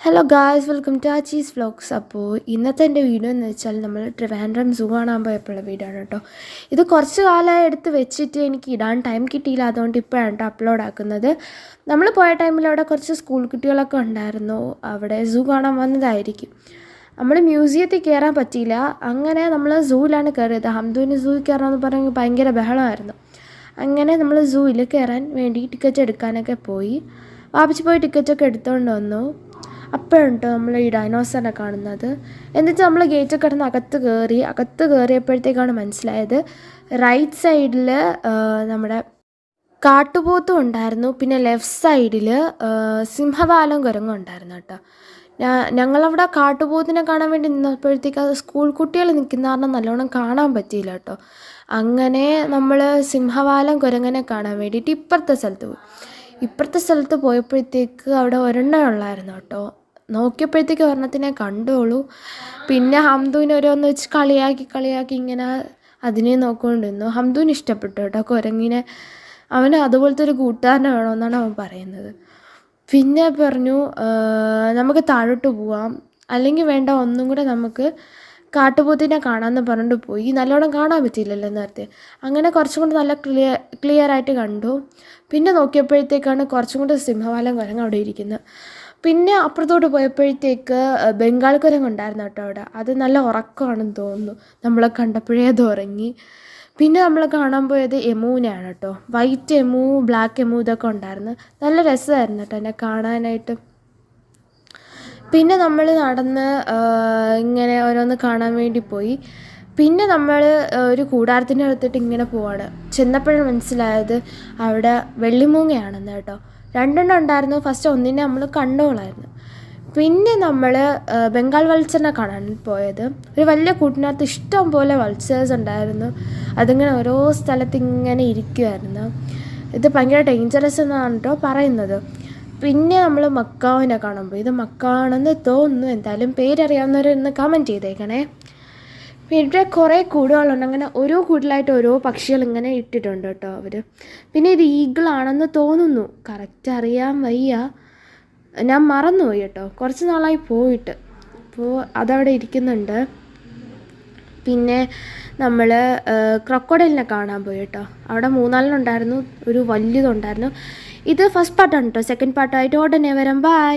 Hello guys, welcome to Achi's vlogs. അപ്പോൾ ഇന്നത്തെ എൻ്റെ വീഡിയോ എന്ന് വെച്ചാൽ നമ്മൾ ട്രിവാൻഡ്രം സൂ കാണാൻ പോയപ്പോഴുള്ള വീഡിയോ ആണ് കേട്ടോ. ഇത് കുറച്ച് കാലമായി എടുത്ത് വെച്ചിട്ട് എനിക്ക് ഇടാൻ ടൈം കിട്ടിയില്ല, അതുകൊണ്ട് ഇപ്പോഴാണ് കേട്ടോ അപ്ലോഡ് ആക്കുന്നത്. നമ്മൾ പോയ ടൈമിൽ അവിടെ കുറച്ച് സ്കൂൾ കുട്ടികളൊക്കെ ഉണ്ടായിരുന്നു, അവിടെ സൂ കാണാൻ വന്നതായിരിക്കും. നമ്മൾ മ്യൂസിയത്തിൽ കയറാൻ പറ്റിയില്ല, അങ്ങനെ നമ്മൾ സൂവിലാണ് കയറിയത്. ഹംദുവിന് സൂ കയറാമെന്ന് പറഞ്ഞെങ്കിൽ ഭയങ്കര ബഹളമായിരുന്നു. അങ്ങനെ നമ്മൾ സൂവിൽ കയറാൻ വേണ്ടി ടിക്കറ്റ് എടുക്കാനൊക്കെ പോയി. വാപ്പിച്ച് പോയി ടിക്കറ്റൊക്കെ എടുത്തുകൊണ്ട് വന്നു. അപ്പോഴുണ്ടോ നമ്മൾ ഈ ഡൈനോസറിനെ കാണുന്നത്. എന്നിട്ട് നമ്മൾ ഗേറ്റ് കിടന്ന് അകത്ത് കയറിയപ്പോഴത്തേക്കാണ് മനസ്സിലായത് റൈറ്റ് സൈഡിൽ നമ്മുടെ കാട്ടുപോത്തും ഉണ്ടായിരുന്നു, പിന്നെ ലെഫ്റ്റ് സൈഡിൽ സിംഹവാലം കുരങ്ങും ഉണ്ടായിരുന്നു കേട്ടോ. ഞങ്ങളവിടെ കാട്ടുപോത്തിനെ കാണാൻ വേണ്ടി നിന്നപ്പോഴത്തേക്ക് അത് സ്കൂൾ കുട്ടികൾ നിൽക്കുന്ന കാരണം നല്ലോണം കാണാൻ പറ്റിയില്ല കേട്ടോ. അങ്ങനെ നമ്മൾ സിംഹവാലം കുരങ്ങനെ കാണാൻ വേണ്ടിയിട്ട് ഇപ്പുറത്തെ സ്ഥലത്ത് പോയപ്പോഴത്തേക്ക് അവിടെ ഒരെണ്ണം ഉള്ളായിരുന്നു കേട്ടോ. നോക്കിയപ്പോഴത്തേക്ക് ഒരെണ്ണത്തിനെ കണ്ടോളൂ. പിന്നെ ഹംദുവിനെ ഓരോന്ന് വെച്ച് കളിയാക്കി ഇങ്ങനെ അതിനെ നോക്കിക്കൊണ്ടിരുന്നു. ഹംദുവിന് ഇഷ്ടപ്പെട്ടു കേട്ടോ കുരങ്ങിനെ. അവന് അതുപോലത്തെ ഒരു കൂട്ടുകാരനെ വേണമെന്നാണ് അവൻ പറയുന്നത്. പിന്നെ പറഞ്ഞു നമുക്ക് താഴോട്ട് പോവാം, അല്ലെങ്കിൽ വേണ്ട ഒന്നും കൂടെ നമുക്ക് കാട്ടുപോത്തിനെ കാണാമെന്ന് പറഞ്ഞിട്ട് പോയി. നല്ലോണം കാണാൻ പറ്റിയില്ലല്ലോ നേരത്തെ. അങ്ങനെ കുറച്ചും കൂടി നല്ല ക്ലിയർ ആയിട്ട് കണ്ടു. പിന്നെ നോക്കിയപ്പോഴത്തേക്കാണ് കുറച്ചും കൂടി സിംഹവാലം കുരങ്ങ് അവിടെ ഇരിക്കുന്നത്. പിന്നെ അപ്പുറത്തോട്ട് പോയപ്പോഴത്തേക്ക് ബംഗാൾ കുരങ്ങ് ഉണ്ടായിരുന്നു കേട്ടോ അവിടെ. അത് നല്ല ഉറക്കമാണെന്ന് തോന്നുന്നു, നമ്മളെ കണ്ടപ്പോഴേ അത് ഉറങ്ങി. പിന്നെ നമ്മൾ കാണാൻ പോയത് എമുവിനെയാണ് കേട്ടോ. വൈറ്റ് എമു, ബ്ലാക്ക് എമു ഇതൊക്കെ ഉണ്ടായിരുന്നു. നല്ല രസമായിരുന്നു കേട്ടോ എന്നെ കാണാനായിട്ട്. പിന്നെ നമ്മൾ നടന്ന് ഇങ്ങനെ ഓരോന്ന് കാണാൻ വേണ്ടി പോയി. പിന്നെ നമ്മൾ ഒരു കൂടാരത്തിൻ്റെ അടുത്തിട്ട് ഇങ്ങനെ പോവാണ്. ചെന്നപ്പോഴാണ് മനസ്സിലായത് അവിടെ വെള്ളിമൂങ്ങയാണെന്ന് കേട്ടോ. രണ്ടെണ്ണം ഉണ്ടായിരുന്നു. ഫസ്റ്റ് ഒന്നിനെ നമ്മൾ കണ്ടോളായിരുന്നു. പിന്നെ നമ്മൾ ബംഗാൾ വൾച്ചറിനെ കാണാൻ പോയത്. ഒരു വലിയ കൂട്ടിനകത്ത് ഇഷ്ടം പോലെ വൾച്ചേഴ്സ് ഉണ്ടായിരുന്നു. അതിങ്ങനെ ഓരോ സ്ഥലത്ത് ഇങ്ങനെ ഇരിക്കുമായിരുന്നു. ഇത് ഭയങ്കര ഡേഞ്ചറസ് എന്നാണ് കേട്ടോ പറയുന്നത്. പിന്നെ നമ്മൾ മക്കാവിനെ കാണാൻ പോയി. ഇത് മക്കാണെന്ന് തോന്നുന്നു, എന്തായാലും പേരറിയാവുന്നവരൊന്ന് കമൻറ്റ് ചെയ്തേക്കണേ. ഇവിടെ കുറേ കൂടുകളുണ്ട്, അങ്ങനെ ഓരോ കൂടിലായിട്ട് ഓരോ പക്ഷികൾ ഇങ്ങനെ ഇട്ടിട്ടുണ്ട് കേട്ടോ അവർ. പിന്നെ ഇത് ഈഗിളാണെന്ന് തോന്നുന്നു, കറക്റ്റ് അറിയാൻ വയ്യ, ഞാൻ മറന്നുപോയി കേട്ടോ, കുറച്ച് നാളായി പോയിട്ട്. അപ്പോൾ അതവിടെ ഇരിക്കുന്നുണ്ട്. പിന്നെ നമ്മൾ ക്രൊക്കോഡൈലിനെ കാണാൻ പോയി കേട്ടോ. അവിടെ 3-4 ഉണ്ടായിരുന്നു, ഒരു വലിയതുണ്ടായിരുന്നു. ഇത് ഫസ്റ്റ് പാർട്ടാണ് കേട്ടോ. സെക്കൻഡ് പാർട്ടായിട്ട് ഉടനെ വരാം. ബൈ.